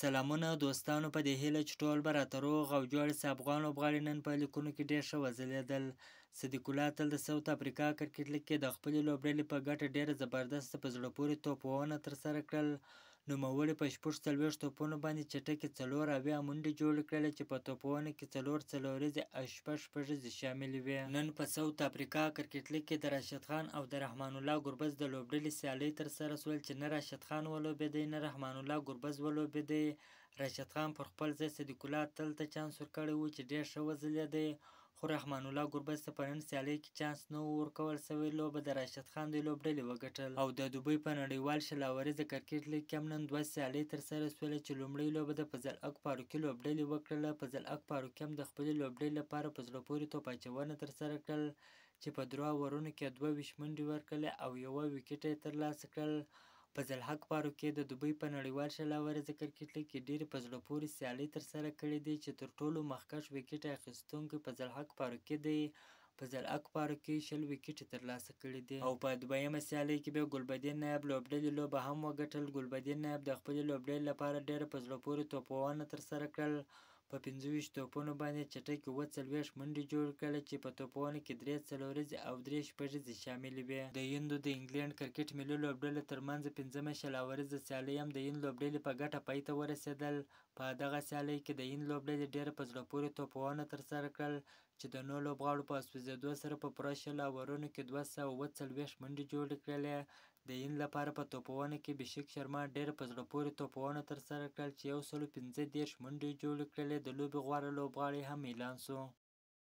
سلامونه دوستانو، په دې هیله چې ټول به راته روغ او جوړ سي. افغان لوبغاړي نن په لیکونو کې ډېر ښه وځلېدل. صدیق الله تل د ساوت افریقا کرکټ لیګ کې د خپلې لوبډلې په ګټه ډېره زبردسته په زړه پورې توپونه ترسره کړل. نوموړي په 46 توپونو باندې چټکې 4 منډې جوړې کړلې چې په توپونو کې 4 څلوریزې او 6 شاملې وې. نن په ساوت افریقا کرکټ لیګ کې د راشد خان او د رحمان الله ګربز د لوبډلې سیالۍ ترسره شول چې نه راشد خان ولوبېدی نه رحمان الله ګربز ولوبېدی. راشد خان پر خپل ځای صدیق الله تل ته چانس ورکړی و چې ډېر ښه وځلېدی، خو رحمان الله ګربز ته په نن سیالۍ کې چانس نه و ورکول سوی. لوبه د راشد خان د لوبډلې وګټل. او د دوبۍ په نړیوال شلاوریز کرکټ لیګ کې هم نن 2 سیالۍ ترسره شولې چې لومړۍ لوبه د فضل حق فاروقي لوبډلې وکړله. فضل حق فاروقي هم د خپلې لوبډلې لپاره په زړه پورې توپ اچونه ترسره کړل چې په 3 اورونو کې 22 منډې ورکړلې او 1 ویکټ یې ترلاسه کړل. فضل حق فاروقي د دوبۍ په نړیوال شلاوریز کرکټ لیګ کې ډېرې په زړه پورې سیالۍ ترسره کړې دي چې تر ټولو مخکښ ویکټ اخیستونکی فضل حق فاروقي دی. فضل حق فاروقي 20 ویکټې ترلاسه کړي دي. او په دویمه سیالۍ کې بیا ګلبدین نایب لوبډلې لوبه هم وګټل. ګلبدین نایب د خپلې لوبډلې لپاره ډېره په زړه پورې توپونه ترسره کړل. په 25 توپونو باندې چټکې 40 منډې جوړې کړلې چې په توپونو کې 3 څلوریزې او 3 شپږیزې شاملې وې. د هند د انګلند کرکټ ملي لوبډلې ترمنځ 5مه شلاوریزه سیالۍ هم د هند لوبډلې په ګټه پای ته ورسېدل. په دغه سیالۍ کې د هند لوبډلې ډېره په زړه پورې توپونه ترسره کړل چې د نورو لوبغاړو په سوځېدو سره په پوره 20 اورونو کې 240 منډې جوړې کړلې. د هند لپاره په توپونو کې ابھیشیک شرما ډېره په زړه پورې توپونه ترسره کړل چې 115 منډې جوړې کړلې. د لوبې غوره لوبغاړی هم اعلان شو.